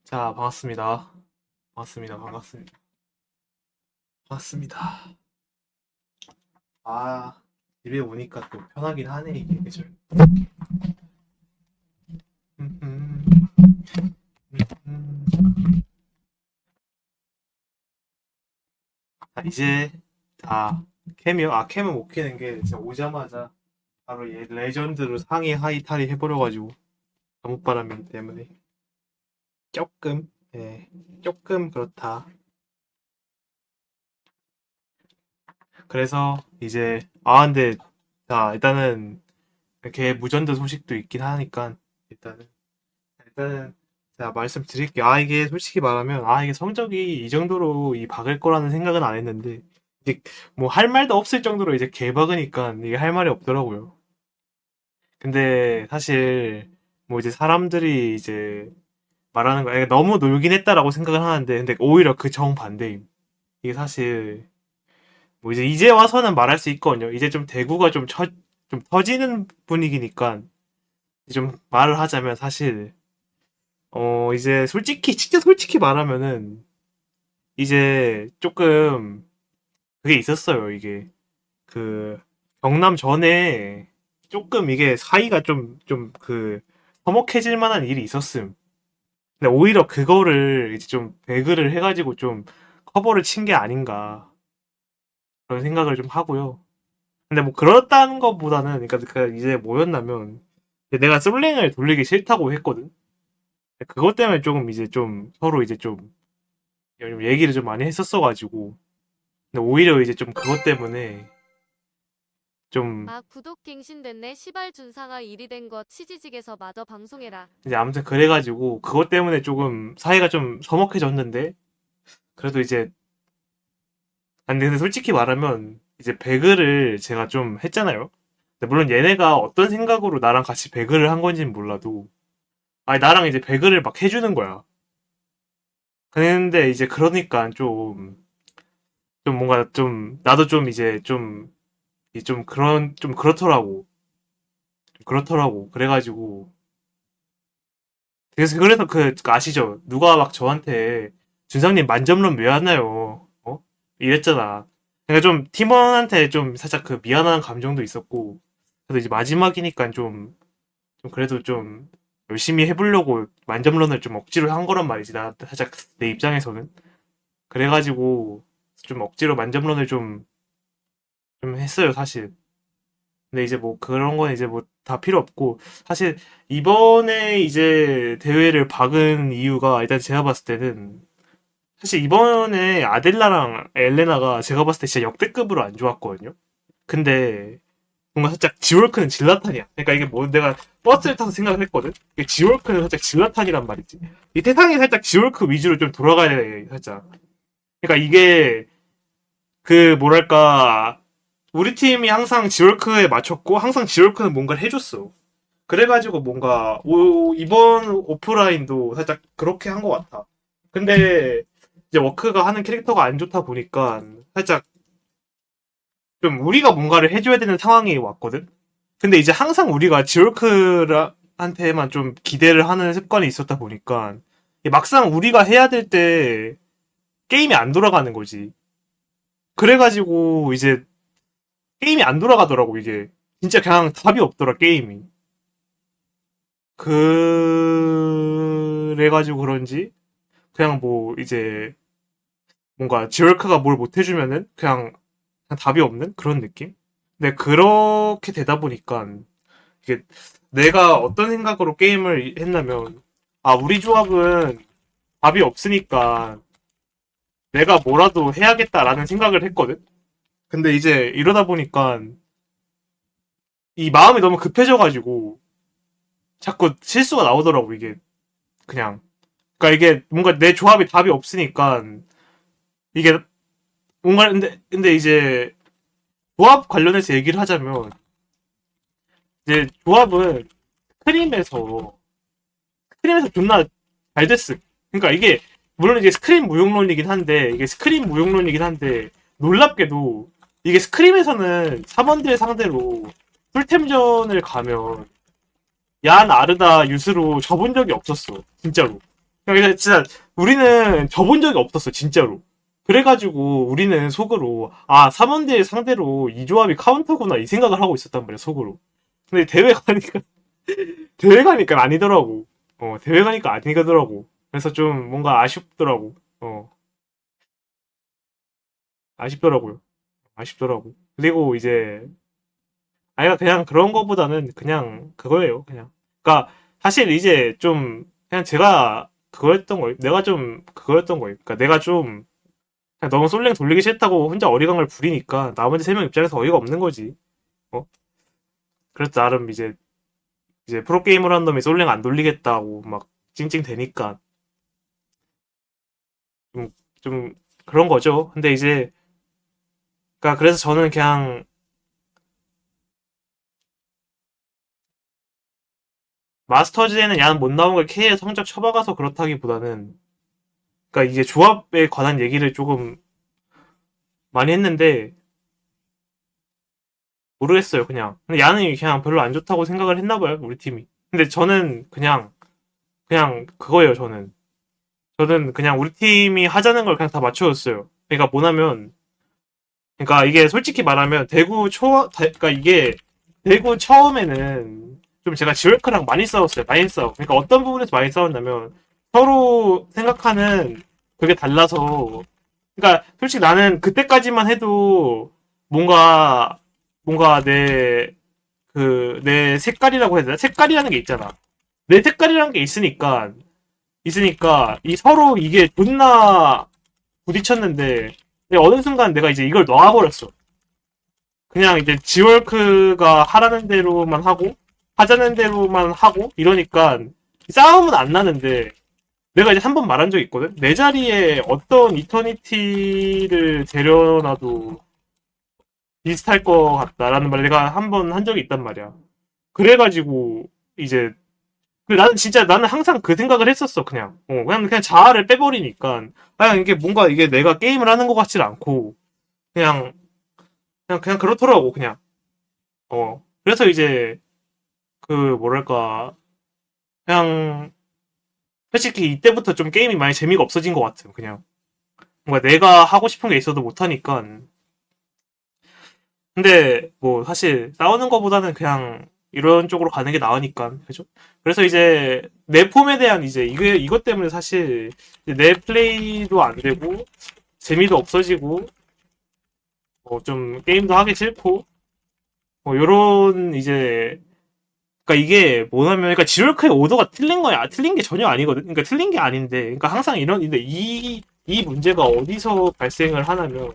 자, 반갑습니다. 반갑습니다. 반갑습니다. 반갑습니다. 아, 집에 오니까 또 편하긴 하네, 이게. 그죠? 음, 음, 자, 이제 다 캠이요? 아, 캠은 못 캐는 게 진짜 오자마자 바로 얘 레전드로 상위 하위 탈이 해버려가지고 감옥바람이기 때문에 조금, 예, 조금 그렇다. 그래서 이제, 근데, 자, 일단은 이렇게 무전도 소식도 있긴 하니까 일단은 제가 말씀드릴게요. 이게 솔직히 말하면 이게 성적이 이 정도로 박을 거라는 생각은 안 했는데 이제 뭐 할 말도 없을 정도로 이제 개박으니까 이게 할 말이 없더라고요. 근데 사실 뭐 이제 사람들이 이제 말하는 거 너무 놀긴 했다라고 생각을 하는데 근데 오히려 그 정반대임. 이게 사실 뭐 이제 와서는 말할 수 있거든요. 이제 좀 대구가 좀 터지는 분위기니까 좀 말을 하자면 사실 이제 솔직히, 진짜 솔직히 말하면은, 이제 조금, 그게 있었어요, 이게. 그, 경남 전에 조금 이게 사이가 서먹해질 만한 일이 있었음. 근데 오히려 그거를 이제 좀 배그를 해가지고 좀 커버를 친 게 아닌가. 그런 생각을 좀 하고요. 근데 뭐 그렇다는 것보다는, 그러니까 그 이제 뭐였냐면, 내가 솔랭을 돌리기 싫다고 했거든. 그것 때문에 조금 이제 좀 서로 이제 좀 얘기를 좀 많이 했었어가지고 근데 오히려 이제 좀 그것 때문에 좀 구독 갱신됐네. 시발 준상아 일이 된 거 치지직에서 마저 방송해라. 이제 아무튼 그래가지고 그것 때문에 조금 사이가 좀 서먹해졌는데 그래도 이제 근데 솔직히 말하면 이제 배그를 제가 좀 했잖아요. 근데 물론 얘네가 어떤 생각으로 나랑 같이 배그를 한 건지는 몰라도 나랑 이제 배그를 막 해주는 거야. 근데 이제 그러니까 좀 뭔가 좀 나도 좀 이제 좀 그렇더라고. 그렇더라고. 그래가지고 그래서 그 아시죠? 누가 막 저한테 준상님 만점론 왜 하나요? 이랬잖아. 그러니까 좀 팀원한테 좀 살짝 그 미안한 감정도 있었고 그래도 이제 마지막이니까 좀 그래도 좀 열심히 해보려고 만점론을 좀 억지로 한 거란 말이지. 나 살짝 내 입장에서는 그래가지고 좀 억지로 만점론을 좀 했어요 사실. 근데 이제 뭐 그런 건 이제 뭐 다 필요 없고 사실 이번에 이제 대회를 박은 이유가 일단 제가 봤을 때는 사실 이번에 아델라랑 엘레나가 제가 봤을 때 진짜 역대급으로 안 좋았거든요. 근데 뭔가 살짝 지월크는 질라탄이야. 그러니까 이게 뭐 내가 버스를 타서 생각을 했거든. 이게 지월크는 살짝 질라탄이란 말이지. 이 세상이 살짝 지월크 위주로 좀 돌아가야 돼 살짝. 그러니까 이게 그 뭐랄까 우리 팀이 항상 지월크에 맞췄고 항상 지월크는 뭔가를 해줬어. 그래가지고 뭔가 이번 오프라인도 살짝 그렇게 한 것 같아. 근데 이제 워크가 하는 캐릭터가 안 좋다 보니까 살짝 좀 우리가 뭔가를 해줘야 되는 상황이 왔거든. 근데 이제 항상 우리가 지올크한테만 좀 기대를 하는 습관이 있었다 보니까 막상 우리가 해야 될 때 게임이 안 돌아가는 거지. 그래가지고 이제 게임이 안 돌아가더라고 이게. 진짜 그냥 답이 없더라 게임이. 그래가지고 그런지 그냥 뭐 이제 뭔가 지올크가 뭘 못해주면은 그냥 답이 없는 그런 느낌? 근데 그렇게 되다 보니까 이게 내가 어떤 생각으로 게임을 했냐면 우리 조합은 답이 없으니까 내가 뭐라도 해야겠다라는 생각을 했거든. 근데 이제 이러다 보니까 이 마음이 너무 급해져가지고 자꾸 실수가 나오더라고 이게 그냥. 그러니까 이게 뭔가 내 조합이 답이 없으니까 이게 뭔가 근데 이제 조합 관련해서 얘기를 하자면 이제 조합은 스크림에서 존나 잘 됐음. 그러니까 이게 물론 이게 스크림 무용론이긴 한데 놀랍게도 이게 스크림에서는 3원들 상대로 풀템전을 가면 얀 아르다 유스로 져본 적이 없었어. 진짜로. 그러니까 진짜 우리는 져본 적이 없었어. 진짜로. 그래가지고 우리는 속으로 3원대 상대로 이 조합이 카운터구나 이 생각을 하고 있었단 말이야. 속으로. 근데 대회 가니까 아니더라고. 대회 가니까 아니더라고. 그래서 좀 뭔가 아쉽더라고. 아쉽더라고요. 아쉽더라고. 그리고 이제 아니가 그냥 그런 거보다는 그냥 그거예요. 그냥. 그러니까 사실 이제 좀 그냥 제가 그거였던 거예요. 내가 좀 그거였던 거예요. 그러니까 내가 좀 그냥 너무 솔랭 돌리기 싫다고 혼자 어리광을 부리니까 나머지 세 명 입장에서 어이가 없는 거지. 어? 그래서 나름 이제 프로게이머를 한 놈이 솔랭 안 돌리겠다고 막 찡찡대니까 좀, 좀 그런 거죠. 근데 이제 그러니까 그래서 저는 그냥 마스터즈에는 양 못 나온 걸 K에 성적 쳐박아서 그렇다기보다는 그러니까 이게 조합에 관한 얘기를 조금 많이 했는데 모르겠어요 그냥. 근데 야는 그냥 별로 안 좋다고 생각을 했나 봐요 우리 팀이. 근데 저는 그냥 그거예요 저는 그냥 우리 팀이 하자는 걸 그냥 다 맞춰줬어요. 그러니까 뭐냐면 그러니까 이게 솔직히 말하면 그러니까 이게 대구 처음에는 좀 제가 지월크랑 많이 싸웠어요. 많이 싸워. 그러니까 어떤 부분에서 많이 싸웠냐면 서로 생각하는 그게 달라서. 그러니까 솔직히 나는 그때까지만 해도 뭔가 내 색깔이라고 해야 되나? 색깔이라는 게 있잖아. 내 색깔이라는 게 있으니까 이 서로 이게 존나 부딪혔는데 어느 순간 내가 이제 이걸 놔버렸어. 그냥 이제 지월크가 하라는 대로만 하고 하자는 대로만 하고 이러니까 싸움은 안 나는데 내가 이제 한 번 말한 적이 있거든. 내 자리에 어떤 이터니티를 데려놔도 비슷할 것 같다라는 말 내가 한 번 한 적이 있단 말이야. 그래가지고 이제 나는 항상 그 생각을 했었어. 그냥 자아를 빼버리니까 그냥 이게 뭔가 이게 내가 게임을 하는 것 같지 않고 그냥 그냥 그렇더라고 그냥. 그래서 이제 그 뭐랄까 그냥 솔직히 이때부터 좀 게임이 많이 재미가 없어진 것 같아. 그냥 뭔가 내가 하고 싶은 게 있어도 못 하니까. 근데 뭐 사실 싸우는 것보다는 그냥 이런 쪽으로 가는 게 나으니까 그죠? 그래서 이제 내 폼에 대한 이제 이게 이것 때문에 사실 이제 내 플레이도 안 되고 재미도 없어지고 좀 게임도 하기 싫고 요런 이제 그러니까 이게 뭐냐면 그러니까 지올크의 오더가 틀린 게 전혀 아니거든. 그러니까 틀린 게 아닌데 그러니까 항상 근데 이 문제가 어디서 발생을 하냐면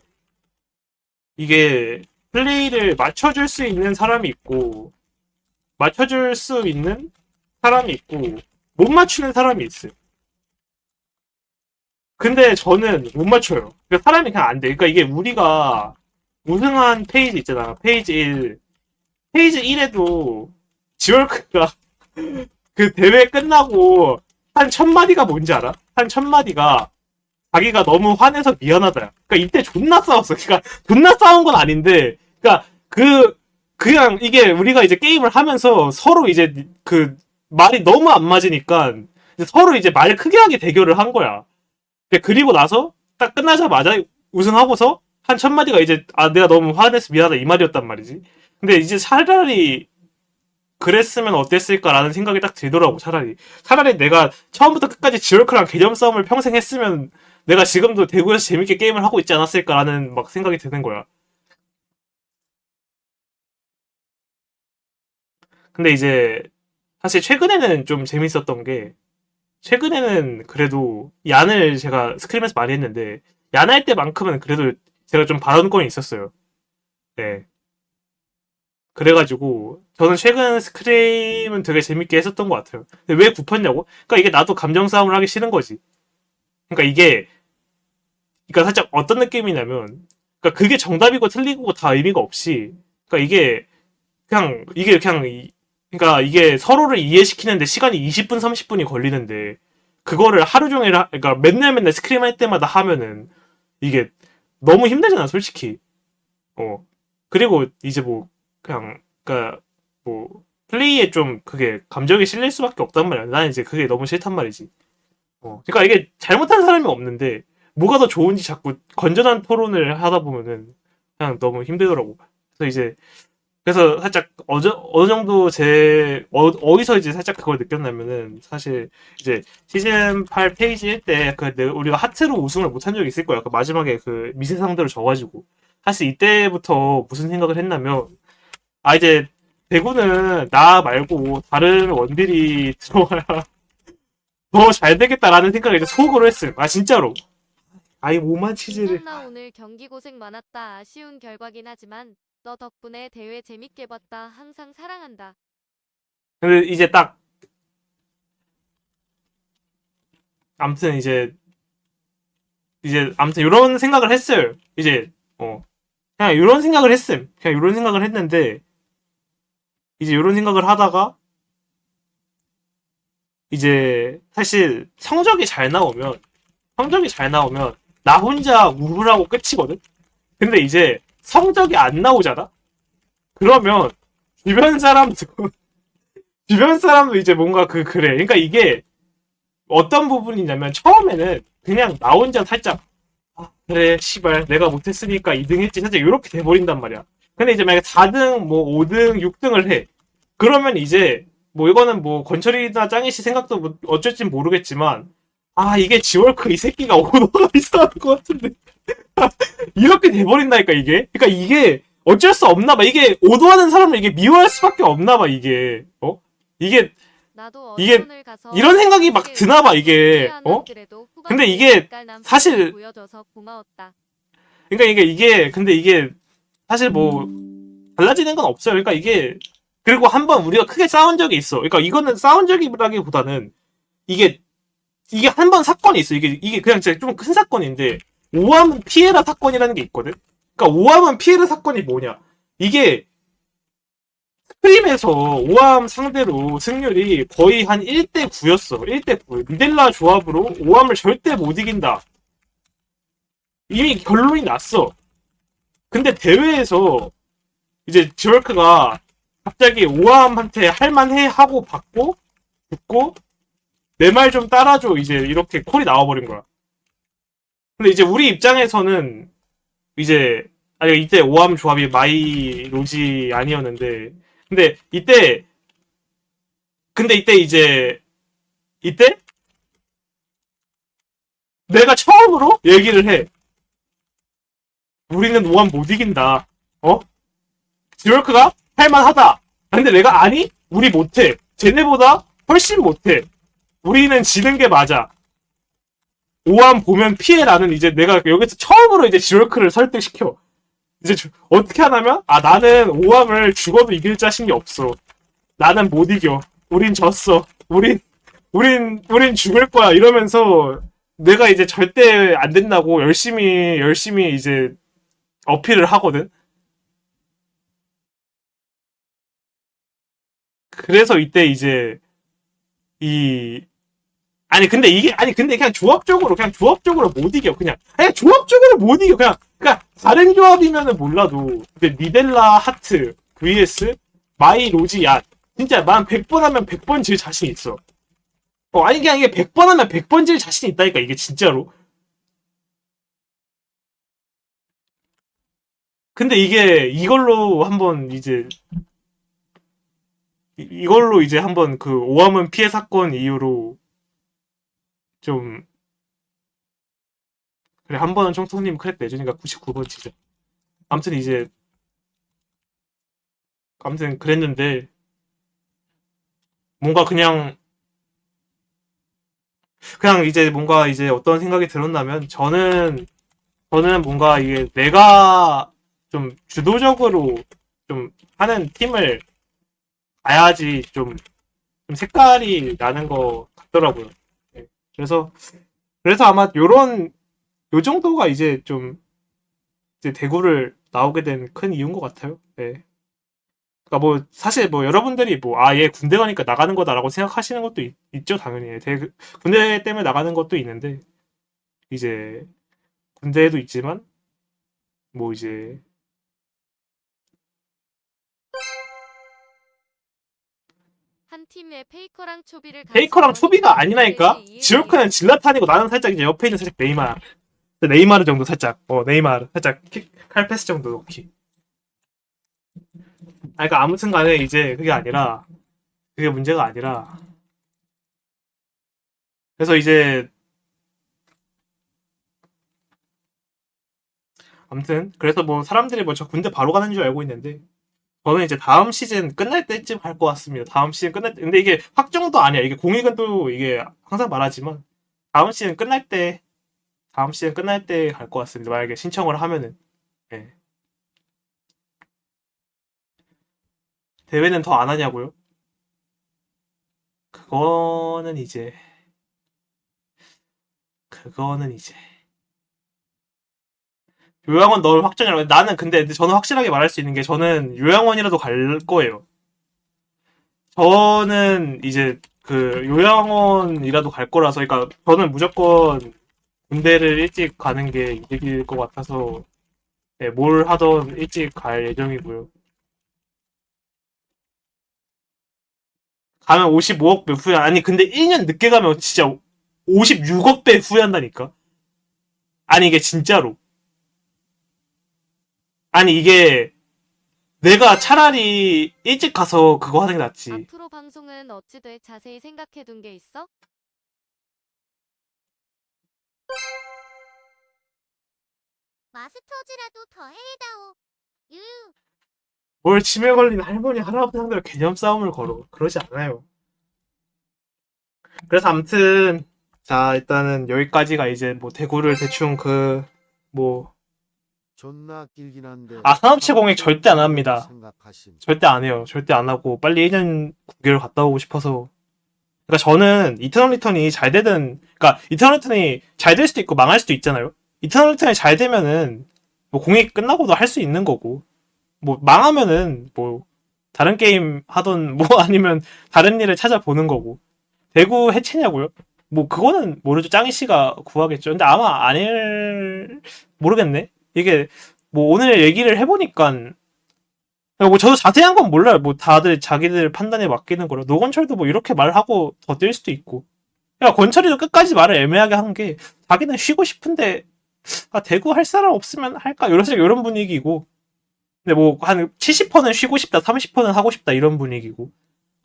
이게 플레이를 맞춰줄 수 있는 사람이 있고 맞춰줄 수 있는 사람이 있고 못 맞추는 사람이 있어요. 근데 저는 못 맞춰요. 그러니까 사람이 그냥 안 돼. 그러니까 이게 우리가 우승한 페이지 있잖아. 페이지 1. 페이지 1에도 지월크가 그 대회 끝나고 한 1000마디가 뭔지 알아? 한 1000마디가 자기가 너무 화내서 미안하다. 그러니까 이때 존나 싸웠어. 그러니까 존나 싸운 건 아닌데, 그러니까 그냥 이게 우리가 이제 게임을 하면서 서로 이제 그 말이 너무 안 맞으니까 서로 이제 말 크게 하게 대결을 한 거야. 그리고 나서 딱 끝나자마자 우승하고서 한 1000마디가 이제 내가 너무 화내서 미안하다 이 말이었단 말이지. 근데 이제 차라리 그랬으면 어땠을까라는 생각이 딱 들더라고. 차라리 내가 처음부터 끝까지 지올크랑 개념 싸움을 평생 했으면 내가 지금도 대구에서 재밌게 게임을 하고 있지 않았을까라는 막 생각이 드는 거야. 근데 이제 사실 최근에는 좀 재밌었던 게 최근에는 그래도 얀을 제가 스크림에서 많이 했는데 얀 할 때만큼은 그래도 제가 좀 발언권이 있었어요. 네. 그래가지고 저는 최근 스크림은 되게 재밌게 했었던 것 같아요. 근데 왜 굽혔냐고? 그러니까 이게 나도 감정 싸움을 하기 싫은 거지. 그러니까 그러니까 살짝 어떤 느낌이냐면, 그러니까 그게 정답이고 틀리고 다 의미가 없이, 그러니까 그러니까 이게 서로를 이해시키는데 시간이 20분, 30분이 걸리는데, 그거를 하루 종일 그러니까 맨날 스크림 할 때마다 하면은 이게 너무 힘들잖아, 솔직히. 어. 그리고 이제 뭐 그냥 그러니까 뭐 플레이에 좀 그게 감정이 실릴 수밖에 없단 말이야. 나는 이제 그게 너무 싫단 말이지. 그러니까 이게 잘못한 사람이 없는데 뭐가 더 좋은지 자꾸 건전한 토론을 하다 보면은 그냥 너무 힘들더라고. 그래서 이제 그래서 살짝 어느 정도 어디서 이제 살짝 그걸 느꼈냐면은 사실 이제 시즌 8 페이지 1때 우리가 하트로 우승을 못한 적이 있을 거야. 그 마지막에 그 미세 상대로 져가지고 사실 이때부터 무슨 생각을 했냐면 아 이제 대구는 나 말고 다른 원딜이 들어와야 더 잘 되겠다라는 생각을 이제 속으로 했음. 아 진짜로. 아이 오만 치즈를. 준성나 오늘 경기 고생 많았다. 아쉬운 결과긴 하지만 너 덕분에 대회 재밌게 봤다. 항상 사랑한다. 근데 이제 딱 아무튼 이제 아무튼 이런 생각을 했어요. 이제 그냥 이런 생각을 했음. 그냥 이런 생각을 했는데 이제 이런 생각을 하다가 이제 사실 성적이 잘 나오면 나 혼자 우울하고 끝이거든. 근데 이제 성적이 안 나오잖아. 그러면 주변 사람도 주변 사람도 이제 뭔가 그래. 그러니까 이게 어떤 부분이냐면 처음에는 그냥 나 혼자 살짝 아, 그래 씨발 내가 못했으니까 2등 했지 살짝 이렇게 돼버린단 말이야. 근데 이제 만약에 4등 뭐 5등 6등을 해. 그러면 이제 뭐 이거는 뭐 건철이나 짱이씨 생각도 뭐 어쩔지 모르겠지만 아 이게 지월크 이 새끼가 오너가 이상한 것 같은데 이렇게 돼버린다니까 이게. 그러니까 이게 어쩔 수 없나 봐. 이게 오도하는 사람을 이게 미워할 수밖에 없나 봐 이게. 이게 나도 이게 어디론을 가서 이런 생각이 막 함께 드나 봐 응원하고 이게. 후회하면 그래도 근데 후반부에 이게 맛깔난 사실 플레이 보여줘서 고마웠다. 그러니까 이게 근데 이게 사실 뭐 달라지는 건 없어요. 그러니까 이게 그리고 한번 우리가 크게 싸운 적이 있어. 그러니까 이거는 싸운 적이라기보다는 이게 한 번 사건이 있어. 이게 그냥 진짜 좀 큰 사건인데 오함 피에라 사건이라는 게 있거든. 그러니까 오함은 피에라 사건이 뭐냐? 이게 스크림에서 오함 상대로 승률이 거의 한 1대 9였어. 1대 9. 미델라 조합으로 오함을 절대 못 이긴다. 이미 결론이 났어. 근데 대회에서 이제 지월크가 갑자기 오함한테 할만해 하고 받고 붙고 내 말 좀 따라줘 이제 이렇게 콜이 나와버린 거야. 근데 이제 우리 입장에서는 이제 아니 이때 오함 조합이 마이 로지 아니었는데 근데 이때 이때 내가 처음으로 얘기를 해. 우리는 오함 못 이긴다. 지월크가 할만하다. 근데 내가 아니 우리 못해. 쟤네보다 훨씬 못해. 우리는 지는 게 맞아. 오함 보면 피해라는 이제 내가 여기서 처음으로 이제 지월크를 설득시켜. 이제 어떻게 하냐면 나는 오함을 죽어도 이길 자신이 없어. 나는 못 이겨. 우린 졌어. 우린 죽을 거야. 이러면서 내가 이제 절대 안 된다고 열심히 이제 어필을 하거든. 그래서 이때 이제 이 근데 그냥 조합적으로 못 이겨 그냥 조합적으로 못 이겨 그냥 다른 조합이면은 몰라도 근데 니델라 하트 vs 마이 로지 얏 진짜 난 100번 하면 100번 질 자신 있어. 아니 그냥 이게 100번 하면 100번 질 자신 있다니까 이게 진짜로. 근데 이게 이걸로 이제 한번 그 오함은 피해 사건 이후로 좀 그래 한 번은 총통님 크랙 내주니까 99번 치자. 아무튼 이제 아무튼 그랬는데 뭔가 그냥 이제 뭔가 이제 어떤 생각이 들었냐면 저는 뭔가 이게 내가 좀 주도적으로 좀 하는 팀을 가야지 좀 색깔이 나는 것 같더라고요. 네. 그래서 아마 요 정도가 이제 좀 이제 대구를 나오게 된 큰 이유인 것 같아요. 네. 그러니까 뭐 사실 뭐 여러분들이 뭐 아 얘 군대 가니까 나가는 거다라고 생각하시는 것도 죠 당연히 군대 때문에 나가는 것도 있는데 이제 군대에도 있지만 뭐 이제 한 팀에 페이커랑 초비를 같이 페이커랑 초비가 넣으니까 딜레이를 아니라니까 지오크는 이해해. 질라탄이고 나는 살짝 이제 옆에 있는 살짝 네이마르 정도 살짝 네이마르 살짝 칼패스 정도 놓기. 아 그러니까 아무튼간에 이제 그게 문제가 아니라 그래서 이제 아무튼 그래서 뭐 사람들이 뭐 저 군대 바로 가는 줄 알고 있는데 저는 이제 다음 시즌 끝날 때쯤 갈 것 같습니다. 다음 시즌 끝날 때 근데 이게 확정도 아니야. 이게 공익은 또 이게 항상 말하지만 다음 시즌 끝날 때 다음 시즌 끝날 때 갈 것 같습니다. 만약에 신청을 하면은 예. 대회는 더 안 하냐고요? 그거는 이제 그거는 이제 요양원 넣을 확정이라고 나는 근데 저는 확실하게 말할 수 있는 게 저는 요양원이라도 갈 거예요. 저는 이제 그 요양원이라도 갈 거라서 그러니까 저는 무조건 군대를 일찍 가는 게 이득일 것 같아서 네, 뭘 하던 일찍 갈 예정이고요. 가면 55억 배 후회 아니 근데 1년 늦게 가면 진짜 56억 배 후회한다니까. 아니 이게 진짜로. 아니 이게 내가 차라리 일찍 가서 그거 하는 게 낫지. 앞으로 방송은 어찌 돼 자세히 생각해둔 게 있어? 마스터즈라도 더 해다오. 유유. 뭘 치매 걸린 할머니 할아버지 상대로 개념 싸움을 걸어. 그러지 않아요. 그래서 아무튼 자 일단은 여기까지가 이제 뭐 대구를 대충 뭐 존나 길긴 한데 산업체 하루 공익 절대 안 정도라도 합니다. 생각하심. 절대 안 해요. 절대 안 하고 빨리 1년 9개월 갔다 오고 싶어서. 그러니까 저는 이터널 리턴이 잘 되든 그러니까 이터널 리턴이 잘 될 수도 있고 망할 수도 있잖아요. 이터널 리턴이 잘 되면은 뭐 공익 끝나고도 할 수 있는 거고 뭐 망하면은 뭐 다른 게임 하던 뭐 아니면 다른 일을 찾아보는 거고 대구 해체냐고요? 뭐 그거는 모르죠. 짱이 씨가 구하겠죠. 근데 아마 아닐 모르겠네. 이게 뭐 오늘 얘기를 해보니까 뭐 저도 자세한 건 몰라요. 뭐 다들 자기들 판단에 맡기는 거라. 노건철도 뭐 이렇게 말하고 더 뛸 수도 있고. 야 권철이도 끝까지 말을 애매하게 한 게 자기는 쉬고 싶은데 대구 할 사람 없으면 할까 이런 분위기고. 근데 뭐 한 70%는 쉬고 싶다, 30%는 하고 싶다 이런 분위기고.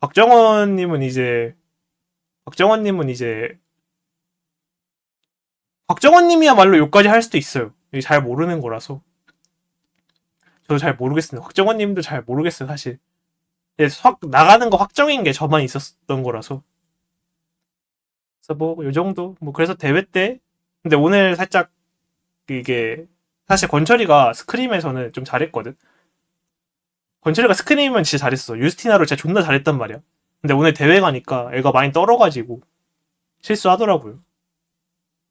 박정원님은 이제 박정원님은 이제 박정원님이야말로 욕까지 할 수도 있어요. 이게 잘 모르는 거라서. 저도 잘 모르겠습니다. 박정원님도 잘 모르겠어요 사실. 확 나가는 거 확정인 게 저만 있었던 거라서. 그래서 뭐 요 정도. 뭐 그래서 대회 때 근데 오늘 살짝 이게 사실 권철이가 스크림에서는 좀 잘했거든. 권철이가 스크림은 진짜 잘했어. 유스티나로 진짜 존나 잘했단 말이야. 근데 오늘 대회 가니까 애가 많이 떨어가지고 실수하더라고요.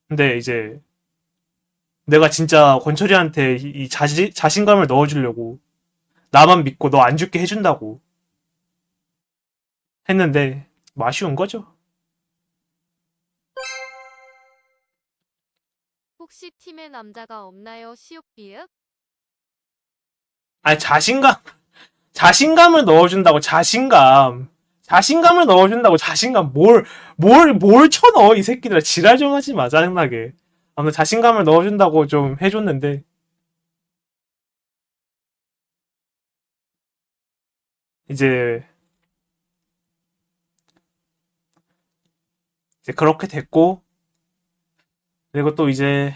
근데 이제 내가 진짜 권철이한테 이 자신감을 넣어주려고 나만 믿고 너 안 죽게 해준다고 했는데 뭐 아쉬운 거죠. 혹시 팀에 남자가 없나요? 시옥비읍? 아니 자신감을 넣어준다고 자신감을 넣어준다고 자신감 뭘 쳐넣어 이 새끼들아 지랄 좀 하지 마 짜증나게. 아무튼 자신감을 넣어준다고 좀 해줬는데 이제 그렇게 됐고 그리고 또 이제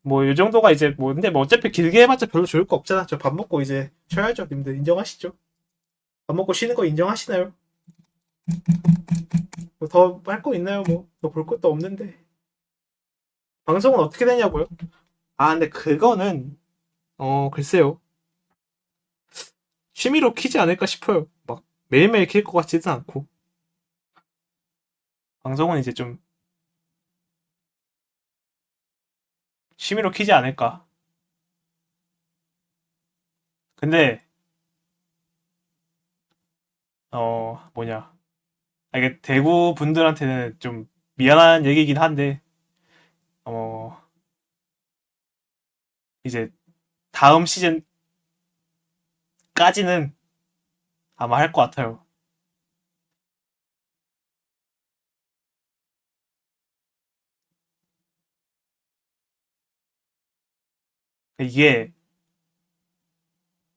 뭐 요 정도가 이제 뭐 근데 뭐 어차피 길게 해봤자 별로 좋을 거 없잖아. 저 밥 먹고 이제 쉬어야죠. 님들 인정하시죠? 밥 먹고 쉬는 거 인정하시나요? 뭐 더 할 거 있나요? 뭐 더 볼 것도 없는데 방송은 어떻게 되냐고요? 근데 그거는 글쎄요. 취미로 키지 않을까 싶어요. 막 매일매일 킬 것 같지는 않고 방송은 이제 좀 취미로 키지 않을까. 근데 뭐냐. 이게 대구 분들한테는 좀 미안한 얘기긴 한데, 어, 이제 다음 시즌까지는 아마 할 것 같아요. 이게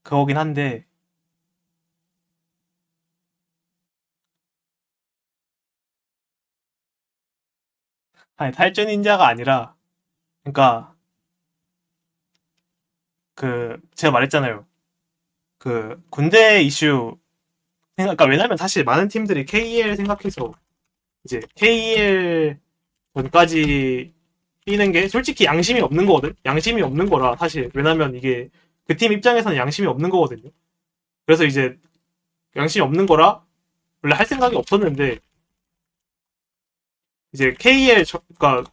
그거긴 한데, 아니, 탈주 닌자가 아니라, 그러니까, 제가 말했잖아요. 군대 이슈, 그러니까 왜냐면 사실 많은 팀들이 KEL 생각해서, 이제 KEL 전까지 뛰는 게 솔직히 양심이 없는 거거든? 양심이 없는 거라, 사실. 왜냐면 이게 그 팀 입장에서는 양심이 없는 거거든요. 그래서 이제 양심이 없는 거라, 원래 할 생각이 없었는데, 이제 KEL, 그러니까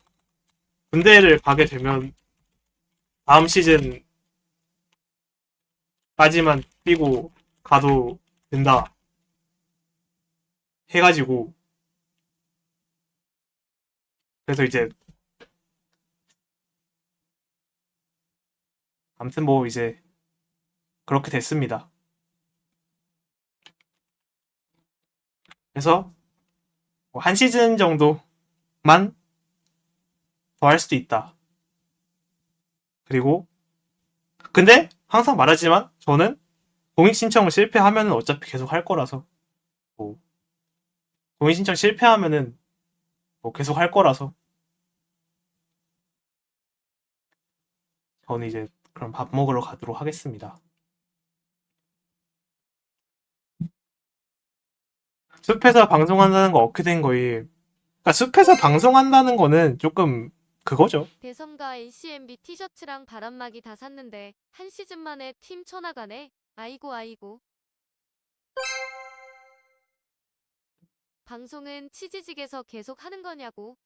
군대를 가게 되면 다음 시즌까지만 뛰고 가도 된다 해가지고, 그래서 이제 아무튼 뭐 이제 그렇게 됐습니다. 그래서 뭐한 시즌 정도만 더 할 수도 있다. 그리고 근데 항상 말하지만 저는 공익 신청 실패하면은 어차피 계속 할 거라서, 뭐 공익 신청 실패하면은 뭐 계속 할 거라서, 저는 이제 그럼 밥 먹으러 가도록 하겠습니다. 숲에서 방송한다는 거 어떻게 된 거임? 그러니까 숲에서 방송한다는 거는 조금 그거죠. 대섬과 ACMB 티셔츠랑 바람막이 다 샀는데 한 시즌 만에 팀 쳐나가네. 아이고 아이고. 방송은 치지직에서 계속 하는 거냐고.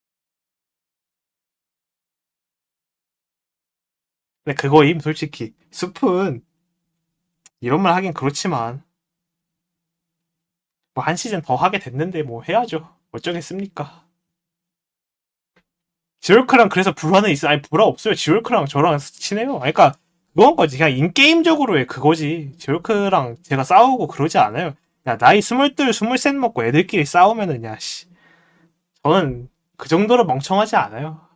근데 그거임 솔직히. 숲은 이런 말 하긴 그렇지만 뭐 한 시즌 더 하게 됐는데 뭐 해야죠. 어쩌겠습니까? 지올크랑 그래서 불화는 있어. 아니 불화 없어요. 지올크랑 저랑 친해요. 아니, 그러니까 그건 거지. 그냥 인게임적으로의 그거지. 지올크랑 제가 싸우고 그러지 않아요. 야 나이 22, 23 먹고 애들끼리 싸우면은 야 씨. 저는 그 정도로 멍청하지 않아요.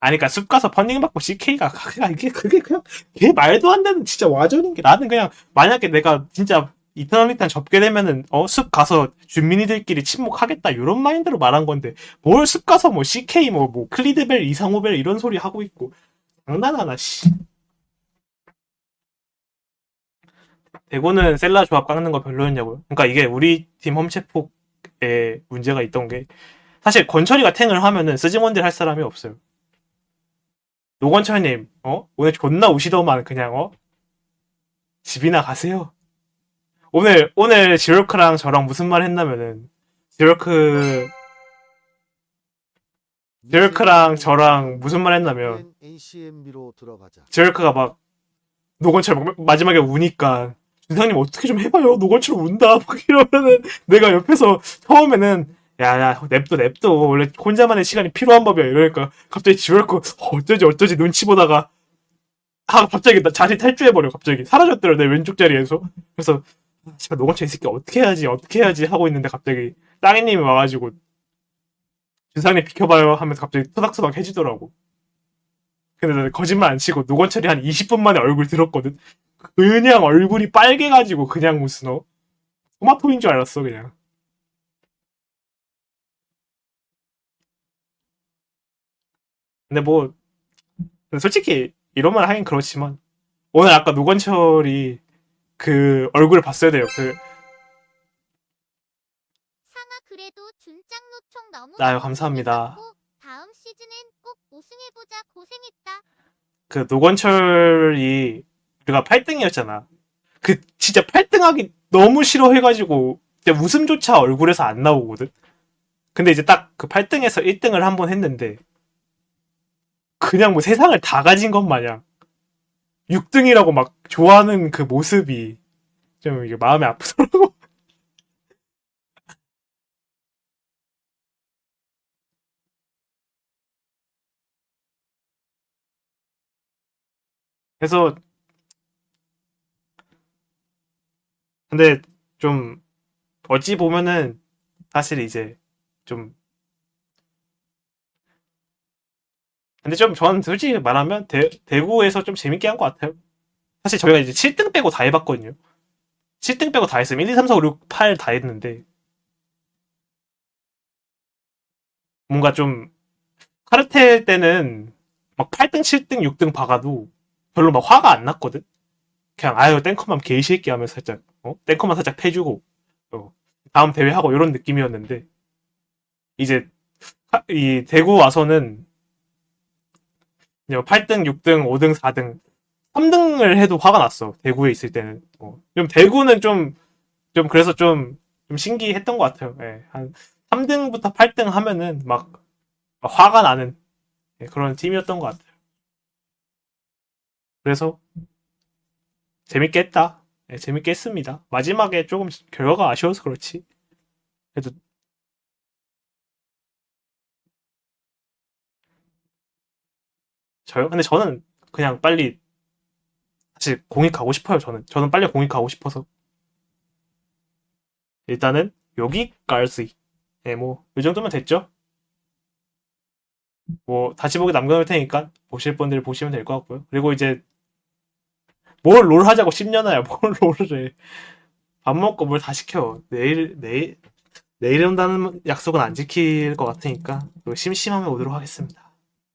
아니, 그니까 숲 가서 펀딩 받고 CK가, 그냥 그게 그냥, 걔 말도 안 되는 진짜 와전인 게, 나는 그냥, 만약에 내가 진짜 이터널 리탄 접게 되면은, 숲 가서 준민이들끼리 침묵하겠다, 이런 마인드로 말한 건데, 뭘 숲 가서 뭐 CK, 뭐, 클리드벨, 이상호벨 이런 소리 하고 있고, 장난하나, 씨. 대구는 셀라 조합 깎는 거 별로였냐고요? 그러니까 이게 우리 팀 험체폭에 문제가 있던 게, 사실 권철이가 탱을 하면은 스즈몬딜 할 사람이 없어요. 노건철님, 오늘 존나 우시더만 그냥, 집이나 가세요. 오늘 지올크랑 저랑 무슨 말 했냐면은, 지올크랑 저랑 무슨 말 했냐면, NCMB로 들어가자. 지올크가 막, 노건철 마지막에 우니까, 준상님 어떻게 좀 해봐요. 노건철 운다. 막 이러면은, 내가 옆에서 처음에는, 야, 냅둬. 원래 혼자만의 시간이 필요한 법이야. 이러니까, 갑자기 지올크, 어쩌지 눈치 보다가, 갑자기 나 자리 탈주해버려, 갑자기. 사라졌더라, 내 왼쪽 자리에서. 그래서, 제가 노건철 이 새끼 어떻게 해야지 하고 있는데 갑자기 땅이님이 와가지고 준상님 비켜봐요 하면서 갑자기 토닥토닥 해주더라고. 근데 나는 거짓말 안 치고 노건철이 한 20분 만에 얼굴 들었거든. 그냥 얼굴이 빨개가지고 그냥 무슨 토마토인 줄 알았어 그냥. 근데 뭐 솔직히 이런 말 하긴 그렇지만 오늘 아까 노건철이 그 얼굴을 봤어야 돼요. 상아 그래도 준짱 노총 너무 아유, 감사합니다. 재밌었고 다음 시즌엔 꼭 우승해보자. 고생했다. 그 노건철이 우리가 8등이었잖아. 그 진짜 8등하기 너무 싫어해가지고 진짜 웃음조차 얼굴에서 안 나오거든. 근데 이제 딱 그 8등에서 1등을 한 번 했는데 그냥 뭐 세상을 다 가진 것 마냥 6등이라고 막 좋아하는 그 모습이 좀 이게 마음이 아프더라고. 그래서 근데 좀 어찌 보면은 사실 이제 좀 근데 좀 저는 솔직히 말하면 대구에서 좀 재밌게 한 것 같아요. 사실 저희가 이제 7등 빼고 다 해봤거든요. 7등 빼고 다 했으면 1, 2, 3, 4, 5, 6, 8 다 했는데 뭔가 좀 카르텔 때는 막 8등, 7등, 6등 박아도 별로 막 화가 안 났거든. 그냥 아유 땡커만 개새끼 하면서 살짝 땡커만 살짝 패주고 다음 대회 하고 이런 느낌이었는데 이제 이 대구 와서는 8등, 6등, 5등, 4등, 3등을 해도 화가 났어. 대구에 있을 때는. 좀 대구는 좀 그래서 좀 신기했던 것 같아요. 예, 한 3등부터 8등 하면은 막 화가 나는 예, 그런 팀이었던 것 같아요. 그래서 재밌게 했다. 예, 재밌게 했습니다. 마지막에 조금 결과가 아쉬워서 그렇지. 그래도 저요? 근데 저는 그냥 빨리 사실 공익 가고 싶어요. 저는 빨리 공익 가고 싶어서 일단은 여기까지. 예, 뭐 이 정도면 됐죠. 뭐 다시 보기 남겨놓을 테니까 보실 분들 보시면 될 것 같고요. 그리고 이제 뭘 롤 하자고 10년아야 뭘 롤을 해. 밥 먹고 뭘 다 시켜. 내일 온다는 약속은 안 지킬 것 같으니까 심심하면 오도록 하겠습니다.